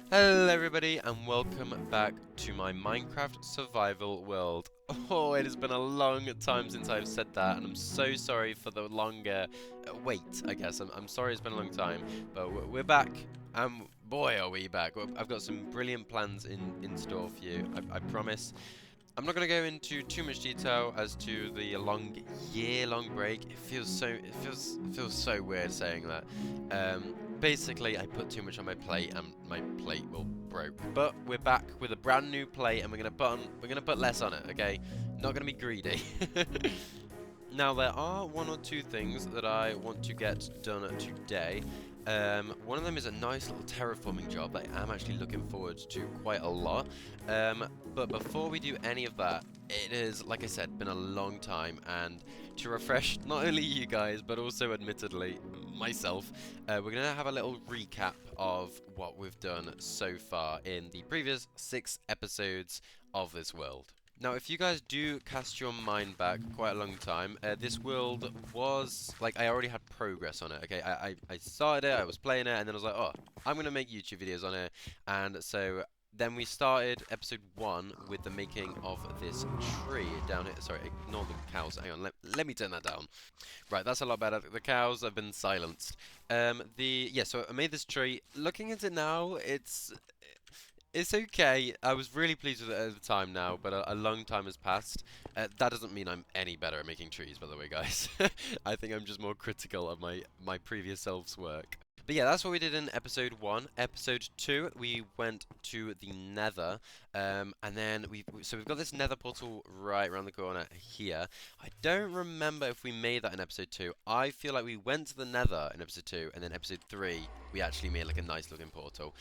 Hello everybody and welcome back to my Minecraft survival world. Oh, it has been a long time since I've said that and I'm so sorry for the longer wait, I guess. I'm sorry it's been a long time, but we're back and boy are we back. I've got some brilliant plans in store for you, I promise. I'm not going to go into too much detail as to the year-long break. It feels so weird saying that. Basically, I put too much on my plate, and my plate will broke. But we're back with a brand new plate, and we're gonna put less on it. Okay, not gonna be greedy. Now, there are one or two things that I want to get done today. One of them is a nice little terraforming job that I'm actually looking forward to quite a lot. But before we do any of that, it has, like I said, been a long time, and to refresh not only you guys, but also admittedly myself, we're going to have a little recap of what we've done so far in the previous 6 episodes of this world. Now, if you guys do cast your mind back quite a long time, this world was, like, I already had progress on it, okay? I started it, I was playing it, and then I was like, oh, I'm going to make YouTube videos on it. And so then we started episode 1 with the making of this tree down here. Sorry, ignore the cows. Hang on, let me turn that down. Right, that's a lot better. The cows have been silenced. Yeah, so I made this tree. Looking at it now, it's okay. I was really pleased with it at the time now, but a long time has passed. That doesn't mean I'm any better at making trees, by the way, guys. I think I'm just more critical of my previous self's work. But yeah, that's what we did in episode 1. Episode 2, we went to the Nether, and then so we've got this Nether portal right around the corner here. I don't remember if we made that in episode 2. I feel like we went to the Nether in episode 2, and then episode 3, we actually made like a nice looking portal.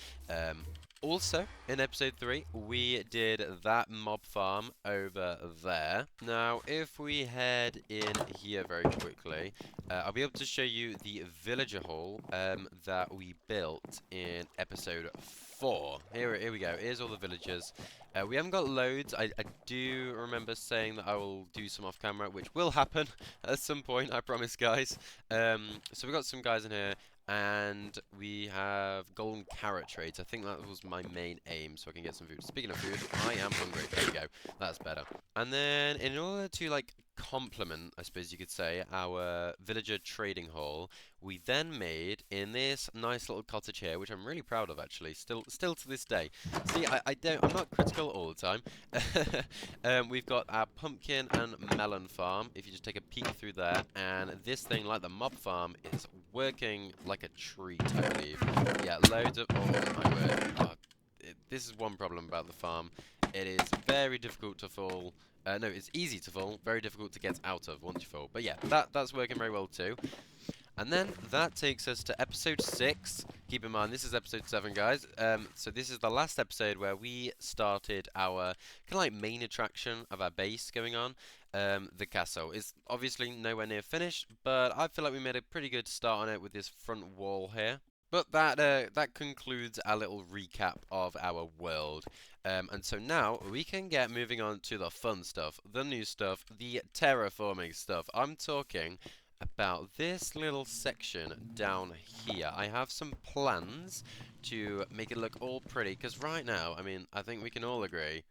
Also, in episode 3, we did that mob farm over there. Now, if we head in here very quickly, I'll be able to show you the villager hall that we built in episode 4. Here we go. Here's all the villagers. We haven't got loads. I do remember saying that I will do some off camera, which will happen at some point, I promise, guys. So we've got some guys in here. And we have golden carrot trades. I think that was my main aim, so I can get some food. Speaking of food, I am hungry. There we go. That's better. And then, in order to, like, complement, I suppose you could say, our villager trading hall, we then made, in this nice little cottage here, which I'm really proud of, actually, still to this day. See, I'm not critical all the time. We've got our pumpkin and melon farm, if you just take a peek through there, and this thing, like the mob farm, is working like a treat, I believe. Yeah, loads of, oh my word. Oh, this is one problem about the farm. It is very difficult to fall. No, it's easy to fall, very difficult to get out of once you fall. But yeah, that's working very well too. And then that takes us to episode 6. Keep in mind, this is episode 7, guys. So this is the last episode where we started our kind of like main attraction of our base going on. The castle is obviously nowhere near finished, but I feel like we made a pretty good start on it with this front wall here. But that concludes our little recap of our world. And so now we can get moving on to the fun stuff, the new stuff, the terraforming stuff. I'm talking about this little section down here. I have some plans to make it look all pretty, because right now, I mean, I think we can all agree,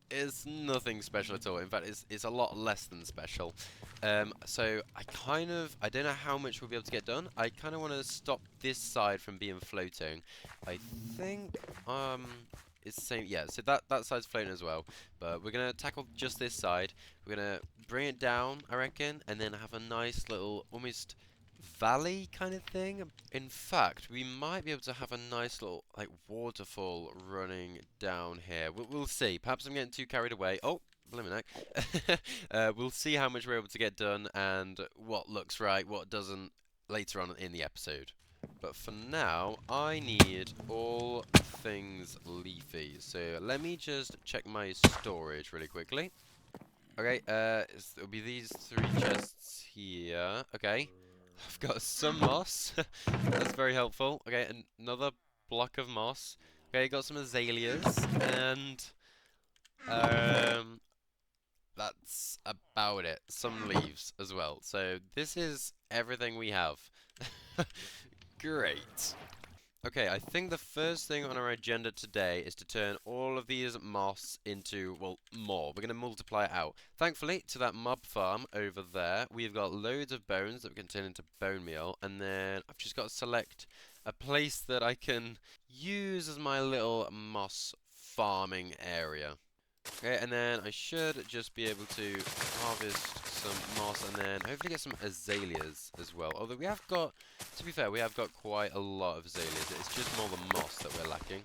it's nothing special at all. In fact, it's a lot less than special. So I don't know how much we'll be able to get done. I kind of want to stop this side from being floating. I think, it's the same, yeah, so that side's floating as well. But we're going to tackle just this side. We're going to bring it down, I reckon, and then have a nice little, almost valley kind of thing. In fact, we might be able to have a nice little like waterfall running down here. We'll see. Perhaps I'm getting too carried away. Oh, blimmin' heck. We'll see how much we're able to get done and what looks right, what doesn't later on in the episode. But for now, I need all things leafy. So let me just check my storage really quickly. Okay, it'll be these 3 chests here. Okay. I've got some moss. That's very helpful. Okay, another block of moss. Okay, got some azaleas, and um, that's about it. Some leaves as well. So this is everything we have. Great. Okay, I think the first thing on our agenda today is to turn all of these moss into, well, more. We're going to multiply it out. Thankfully, to that mob farm over there, we've got loads of bones that we can turn into bone meal, and then I've just got to select a place that I can use as my little moss farming area. Okay, and then I should just be able to harvest some moss and then hopefully get some azaleas as well. Although we have got, to be fair, we have got quite a lot of azaleas. It's just more the moss that we're lacking.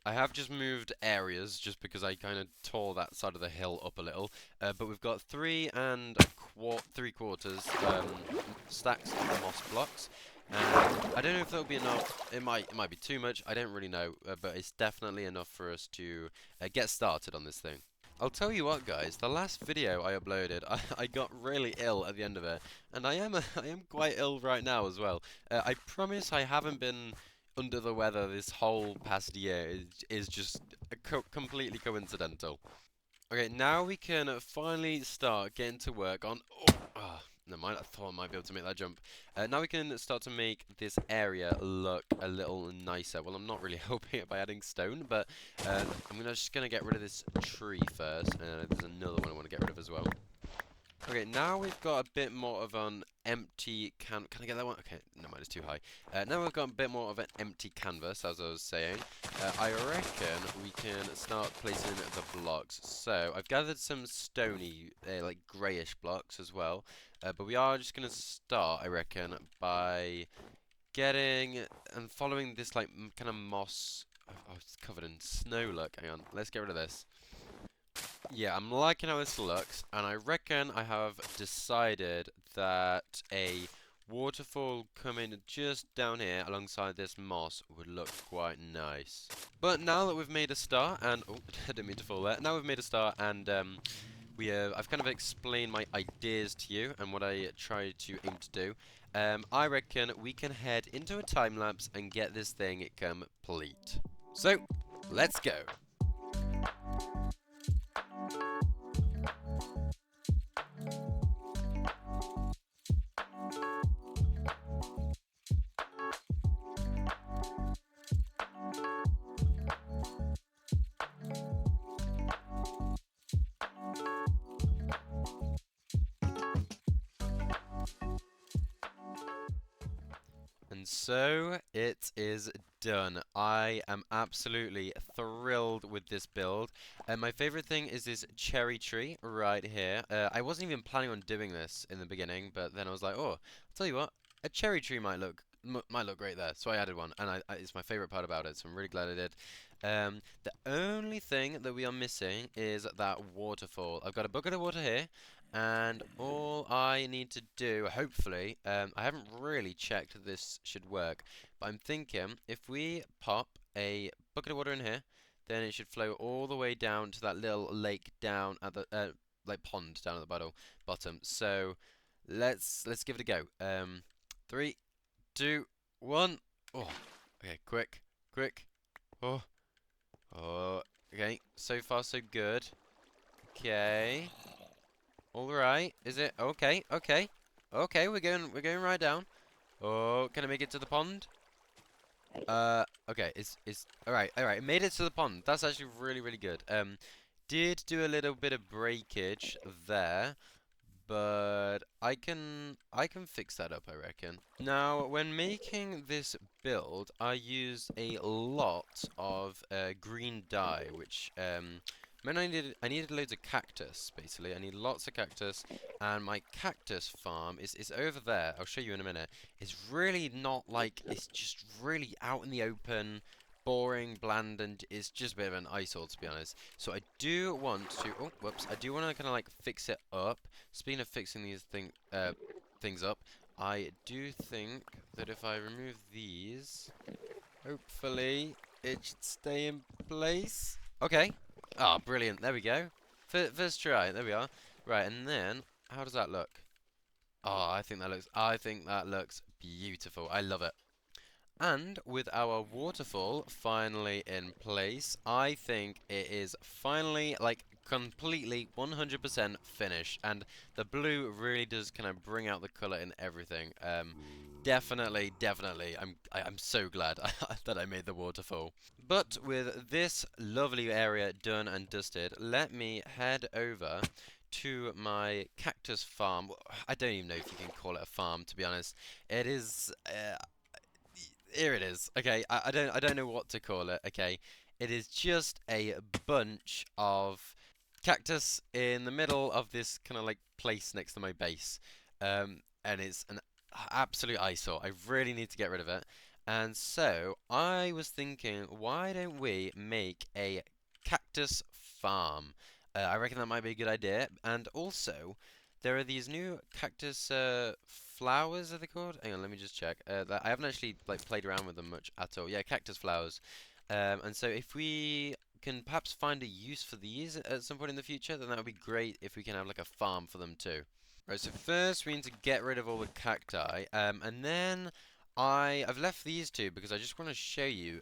I have just moved areas just because I kind of tore that side of the hill up a little. But we've got 3 3/4 stacks of moss blocks. And I don't know if that'll be enough. It might be too much. I don't really know, but it's definitely enough for us to get started on this thing. I'll tell you what, guys. The last video I uploaded, I got really ill at the end of it, and I am I am quite ill right now as well. I promise I haven't been under the weather this whole past year. Is just completely coincidental. Okay, now we can finally start getting to work on. Never mind. I thought I might be able to make that jump. Now we can start to make this area look a little nicer. Well, I'm not really hoping it by adding stone, but just gonna get rid of this tree first. There's another one I want to get rid of as well. Okay, now we've got a bit more of an empty can I get that one? Okay, no mind, it's too high. Now we've got a bit more of an empty canvas, as I was saying. I reckon we can start placing the blocks. So, I've gathered some stony, like greyish blocks as well. But we are just going to start, I reckon, by getting and following this, like, kind of moss. Oh, it's covered in snow, look. Hang on, let's get rid of this. Yeah, I'm liking how this looks, and I reckon I have decided that a waterfall coming just down here alongside this moss would look quite nice. But now that we've made a start, and oh, I didn't mean to fall there. Now we've made a start, and I've kind of explained my ideas to you and what I try to aim to do. I reckon we can head into a time lapse and get this thing complete. So, let's go. And so it is done. I am absolutely thrilled with this build. And my favorite thing is this cherry tree right here. I wasn't even planning on doing this in the beginning, but then I was like, oh, I'll tell you what, a cherry tree might look great there. So I added one, and it's my favorite part about it. So I'm really glad I did. The only thing that we are missing is that waterfall. I've got a bucket of water here. And all I need to do, hopefully, I haven't really checked if this should work, but I'm thinking if we pop a bucket of water in here, then it should flow all the way down to that little lake down at the like pond down at the bottom. So let's give it a go. 3, 2, 1. Oh, okay, quick. Oh, okay. So far, so good. Okay. All right. Is it okay? Okay. We're going right down. Oh, can I make it to the pond? Okay. It's all right. It made it to the pond. That's actually really good. Did do a little bit of breakage there, but I can fix that up, I reckon. Now, when making this build, I used a lot of green dye, which meant I needed loads of cactus. Basically, I need lots of cactus, and my cactus farm is over there. I'll show you in a minute. It's really not like it's just really out in the open. Boring, bland, and it's just a bit of an eyesore, to be honest. So I do want to, oh, whoops, I do want to kind of like fix it up. Speaking of fixing these things up, I do think that if I remove these, hopefully it should stay in place. Okay. Ah, brilliant. There we go. First try. There we are. Right, and then how does that look? Oh, I think that looks beautiful. I love it. And with our waterfall finally in place, I think it is finally, like, completely 100% finished, and the blue really does kind of bring out the color in everything. Definitely, I'm so glad that I made the waterfall. But with this lovely area done and dusted, let me head over to my cactus farm. I don't even know if you can call it a farm, to be honest. It is. Here it is. Okay, I don't know what to call it. Okay, it is just a bunch of cactus in the middle of this kind of like place next to my base, and it's an absolute eyesore. I really need to get rid of it. And so I was thinking, why don't we make a cactus farm? I reckon that might be a good idea. And also, there are these new cactus flowers, are they called? Hang on, let me just check. I haven't actually like played around with them much at all. Yeah, cactus flowers. And so if we can perhaps find a use for these at some point in the future, then that would be great if we can have like a farm for them too. Right, so first we need to get rid of all the cacti, and then I've left these two because I just want to show you.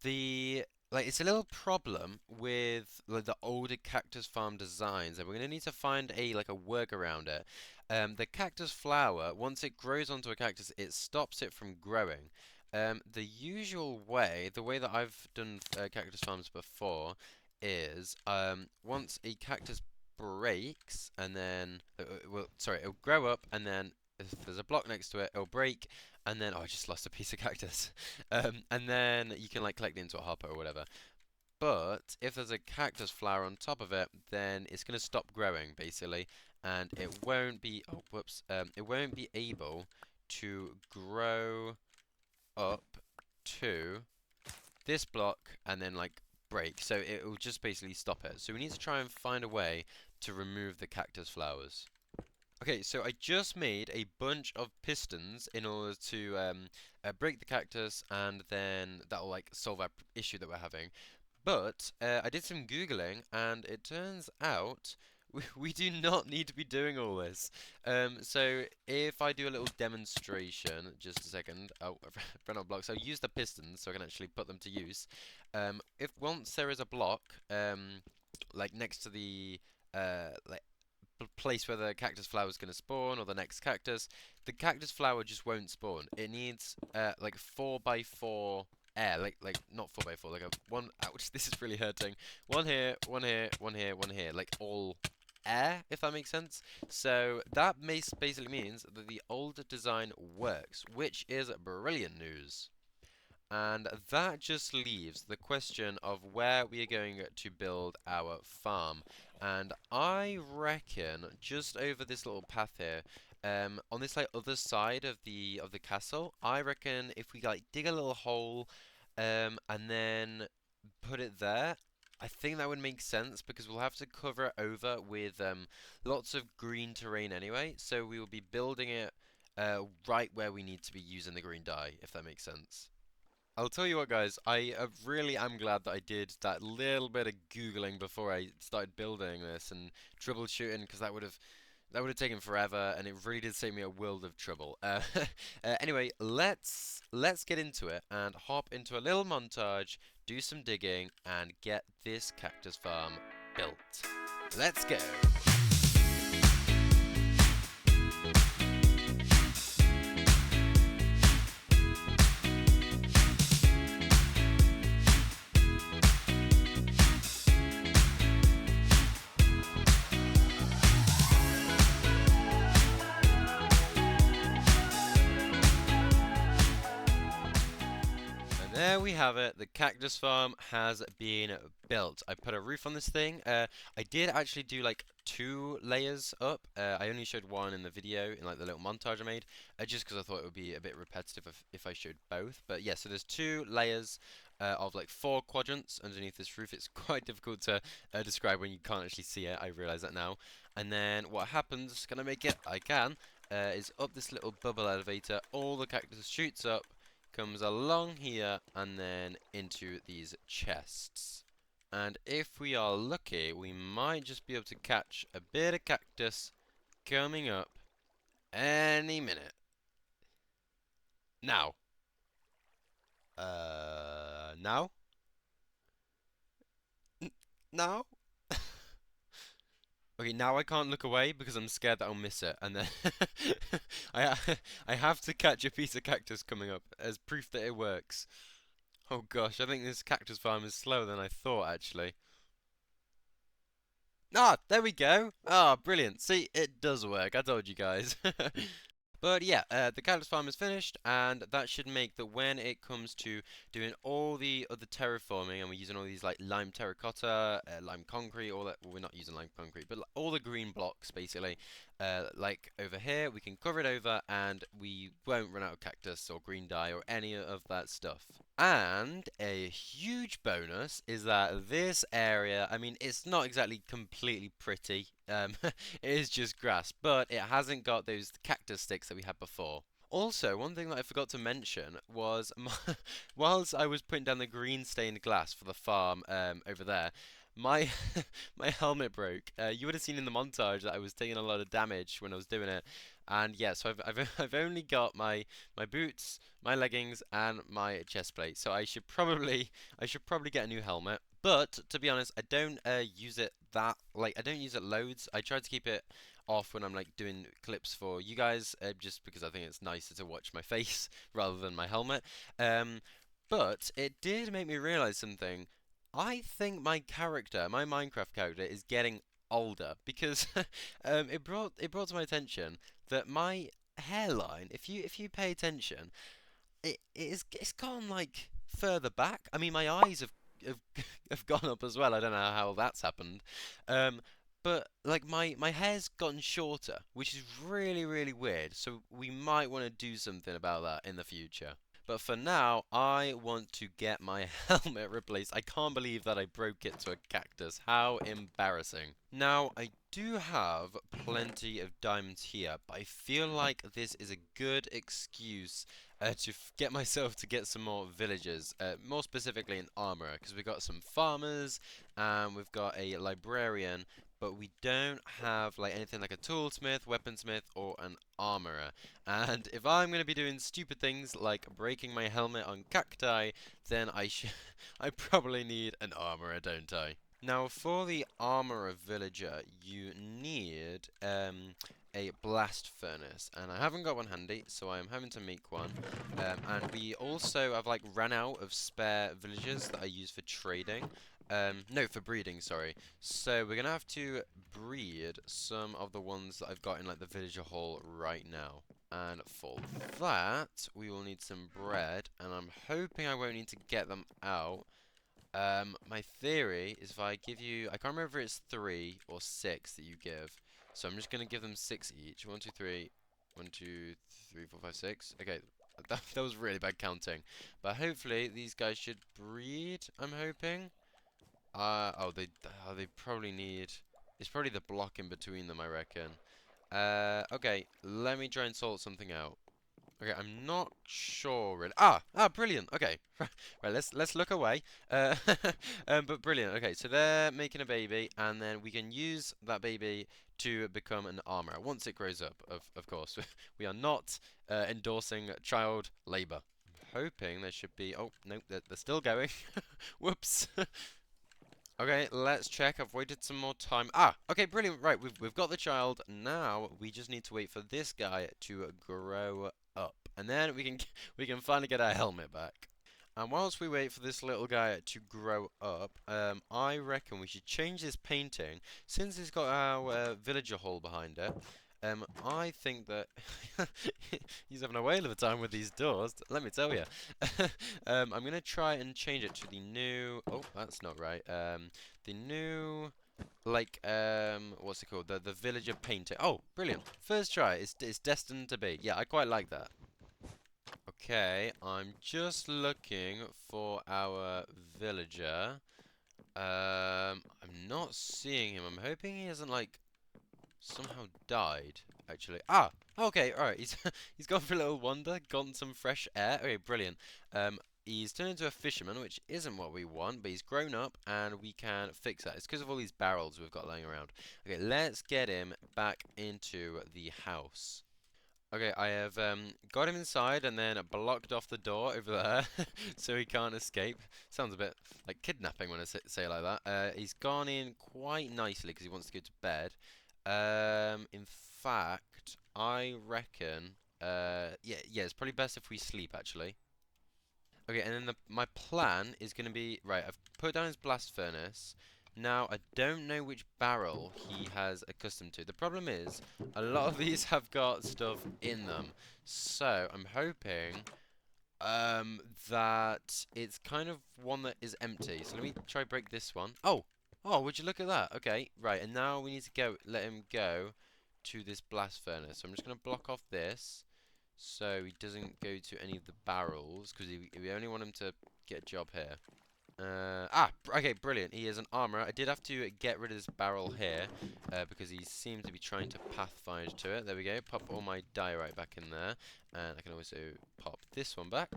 The like it's a little problem with like the older cactus farm designs, and we're gonna need to find a like a workaround it. The cactus flower, once it grows onto a cactus, it stops it from growing. The usual way, the way that I've done cactus farms before, is once a cactus breaks, and then well, sorry, it'll grow up, and then if there's a block next to it, it'll break, and then oh, I just lost a piece of cactus. And then you can like collect it into a hopper or whatever. But if there's a cactus flower on top of it, then it's going to stop growing basically, and it won't be oh whoops it won't be able to grow up to this block and then like break. So it will just basically stop it. So we need to try and find a way to remove the cactus flowers. Okay, so I just made a bunch of pistons in order to break the cactus, and then that'll like solve our issue that we're having. But I did some googling, and it turns out we do not need to be doing all this. So if I do a little demonstration, just a second. Oh, I've run out of blocks. So use the pistons so I can actually put them to use. If once there is a block, like next to the like place where the cactus flower is going to spawn, or the next cactus, the cactus flower just won't spawn. It needs like 4x4 air, like not 4x4, like a one. Ouch! This is really hurting. One here, one here, one here, one here, like all air, if that makes sense. So that basically means that the old design works, which is brilliant news. And that just leaves the question of where we are going to build our farm. And I reckon just over this little path here, on this like other side of the castle, I reckon if we like dig a little hole, and then put it there, I think that would make sense because we'll have to cover it over with lots of green terrain anyway. So we will be building it right where we need to be using the green dye, if that makes sense. I'll tell you what, guys, I really am glad that I did that little bit of Googling before I started building this and troubleshooting, because that would have taken forever, and it really did save me a world of trouble. Anyway, let's get into it and hop into a little montage, do some digging, and get this cactus farm built. Let's go! There we have it. The cactus farm has been built. I put a roof on this thing. I did actually do like 2 layers up. I only showed one in the video in like the little montage I made, just because I thought it would be a bit repetitive if I showed both. But yeah, so there's 2 layers of like 4 quadrants underneath this roof. It's quite difficult to describe when you can't actually see it. I realize that now. And then what happens? Gonna make it. I can. Is up this little bubble elevator. All the cactus shoots up, comes along here, and then into these chests. And if we are lucky, we might just be able to catch a bit of cactus coming up any minute. Now. Now? Now? Okay, now I can't look away because I'm scared that I'll miss it, and then I have to catch a piece of cactus coming up as proof that it works. Oh gosh, I think this cactus farm is slower than I thought, actually. Ah, there we go. Ah, brilliant. See, it does work. I told you guys. But yeah, the cactus farm is finished, and that should make that when it comes to doing all the other terraforming, and we're using all these like lime terracotta, lime concrete, all that. Well, we're not using lime concrete, but all the green blocks basically. Like over here, we can cover it over, and we won't run out of cactus or green dye or any of that stuff. And a huge bonus is that this area, I mean, it's not exactly completely pretty. It is just grass, but it hasn't got those cactus sticks that we had before. Also, one thing that I forgot to mention was whilst I was putting down the green stained glass for the farm over there, my my helmet broke. You would have seen in the montage that I was taking a lot of damage when I was doing it. And yeah, so I've only got my boots, my leggings, and my chest plate. So I should probably get a new helmet. But to be honest, I don't use it that like I don't use it loads. I try to keep it off when I'm like doing clips for you guys, just because I think it's nicer to watch my face rather than my helmet. Um, but it did make me realize something. I think my character, my Minecraft character, is getting older because it brought to my attention that my hairline, if you pay attention, it's gone like further back. I mean, my eyes have have gone up as well. I don't know how that's happened. Um, but like my hair's gotten shorter, which is really weird. So we might want to do something about that in the future. But for now, I want to get my helmet replaced. I can't believe that I broke it to a cactus. How embarrassing. Now, I do have plenty of diamonds here, but I feel like this is a good excuse to get myself to get some more villagers, more specifically an armorer, because we've got some farmers and we've got a librarian, but we don't have like anything like a toolsmith, weaponsmith, or an armorer. And if I'm going to be doing stupid things like breaking my helmet on cacti, then I probably need an armorer, don't I? Now, for the armorer villager, you need a blast furnace, and I haven't got one handy, so I am having to make one. And we also have like ran out of spare villagers that I use for trading. No, for breeding, sorry. So we're gonna have to breed some of the ones that I've got in like the villager hall right now. And for that, we will need some bread, and I'm hoping I won't need to get them out. My theory is if I give you, I can't remember if it's 3 or 6 that you give. So I'm just gonna give them 6 each. 1, 2, 3, 1, 2, 3, 4, 5, 6. Okay, that was really bad counting. But hopefully these guys should breed. I'm hoping. They probably need. It's probably the block in between them, I reckon. Okay, let me try and sort something out. Okay, I'm not sure really. Brilliant. Okay, right. Let's look away. Uh, but brilliant. Okay, so they're making a baby, and then we can use that baby to become an armorer once it grows up. Of course, we are not endorsing child labor. I'm hoping there should be. Oh no, they're still going. Whoops. Okay, let's check. I've waited some more time. Okay, brilliant. Right, we've got the child. Now we just need to wait for this guy to grow up, and then we can finally get our helmet back. And whilst we wait for this little guy to grow up, I reckon we should change this painting since it's got our villager hall behind it. I think that he's having a whale of a time with these doors, let me tell you. I'm gonna try and change it to the new. Oh, that's not right. The new, like, what's it called? The villager painting. Oh, brilliant! First try. It's destined to be. Yeah, I quite like that. Okay, I'm just looking for our villager. I'm not seeing him. I'm hoping he hasn't like somehow died, actually. Okay, alright, he's he's gone for a little wander, gotten some fresh air. Okay, brilliant. He's turned into a fisherman, which isn't what we want, but he's grown up, and we can fix that. It's because of all these barrels we've got laying around. Okay, let's get him back into the house. Okay, I have got him inside and then blocked off the door over there so he can't escape. Sounds a bit like kidnapping when I say it like that. He's gone in quite nicely because he wants to go to bed. In fact, I reckon, yeah, it's probably best if we sleep actually. Okay, and then my plan is going to be, right, I've put down his blast furnace. Now, I don't know which barrel he has accustomed to. The problem is, a lot of these have got stuff in them. So, I'm hoping that it's kind of one that is empty. So let me try break this one. Oh, would you look at that? Okay, right, and now we need to let him go to this blast furnace. So I'm just going to block off this so he doesn't go to any of the barrels because we only want him to get a job here. Okay, brilliant. He is an armorer. I did have to get rid of this barrel here because he seems to be trying to pathfind to it. There we go. Pop all my diorite back in there. And I can also pop this one back.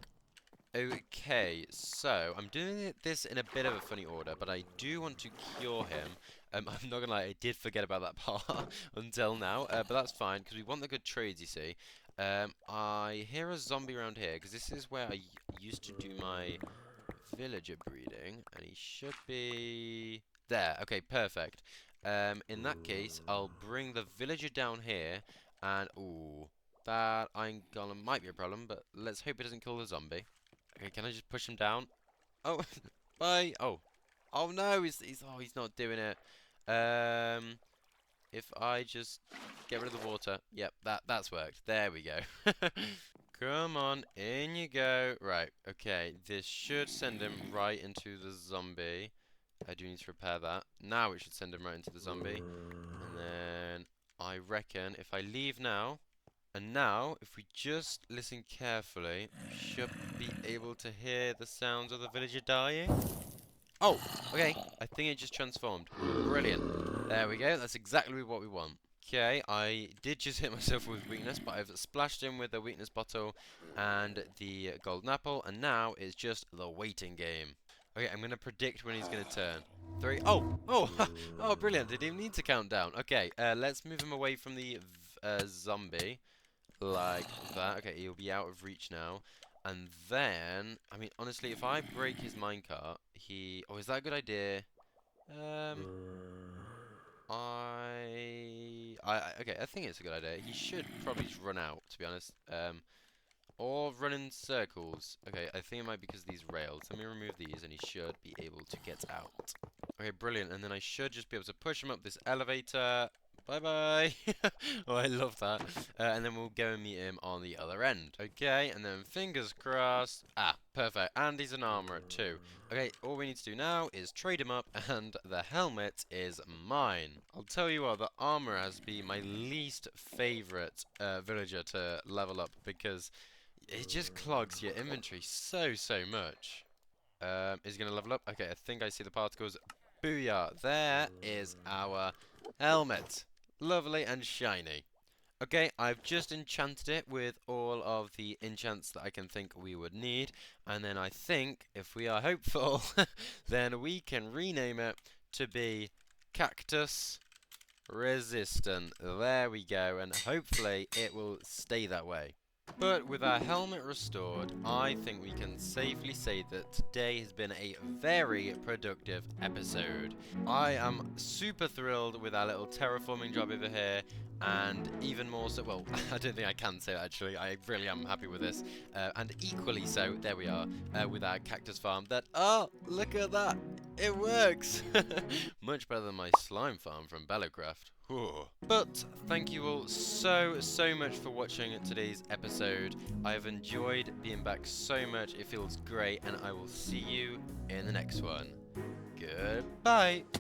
Okay, so I'm doing this in a bit of a funny order, but I do want to cure him. I'm not gonna lie, I did forget about that part until now, but that's fine because we want the good trades, you see. I hear a zombie around here because this is where I used to do my villager breeding, and he should be there. Okay, perfect. In that case, I'll bring the villager down here, and ooh, that iron golem might be a problem, but let's hope it doesn't kill the zombie. Okay, can I just push him down? Oh, bye. Oh no, he's not doing it. If I just get rid of the water, yep, that's worked. There we go. Come on, in you go. Right, okay, this should send him right into the zombie. I do need to repair that. Now it should send him right into the zombie. And then I reckon if I leave now, and now if we just listen carefully, we should be able to hear the sounds of the villager dying. Oh, okay, I think it just transformed. Brilliant. There we go, that's exactly what we want. Okay, I did just hit myself with weakness, but I've splashed him with the weakness bottle and the golden apple, and now it's just the waiting game. Okay, I'm going to predict when he's going to turn. Three. Oh, oh, brilliant. Didn't even need to count down. Okay, let's move him away from the zombie, like that. Okay, he'll be out of reach now. And then, I mean, honestly, if I break his minecart, oh, is that a good idea? Okay, I think it's a good idea. He should probably just run out, to be honest. Or run in circles. Okay, I think it might be because of these rails. Let me remove these, and he should be able to get out. Okay, brilliant. And then I should just be able to push him up this elevator. Bye-bye. Oh, I love that. And then we'll go and meet him on the other end. Okay, and then fingers crossed. Ah, perfect. And he's an armorer too. Okay, all we need to do now is trade him up, and the helmet is mine. I'll tell you what, the armorer has been my least favorite villager to level up because it just clogs your inventory so much. Is he going to level up? Okay, I think I see the particles. Booyah! There is our helmet. Lovely and shiny. Okay, I've just enchanted it with all of the enchants that I can think we would need. And then I think, if we are hopeful, then we can rename it to be Cactus Resistant. There we go, and hopefully it will stay that way. But with our helmet restored, I think we can safely say that today has been a very productive episode. I am super thrilled with our little terraforming job over here, and even more so, well, I don't think I can say that actually, I really am happy with this, and equally so, there we are, with our cactus farm that, oh, look at that, it works! Much better than my slime farm from Bellocraft. But thank you all so much for watching today's episode. I have enjoyed being back so much, it feels great, and I will see you in the next one. Goodbye!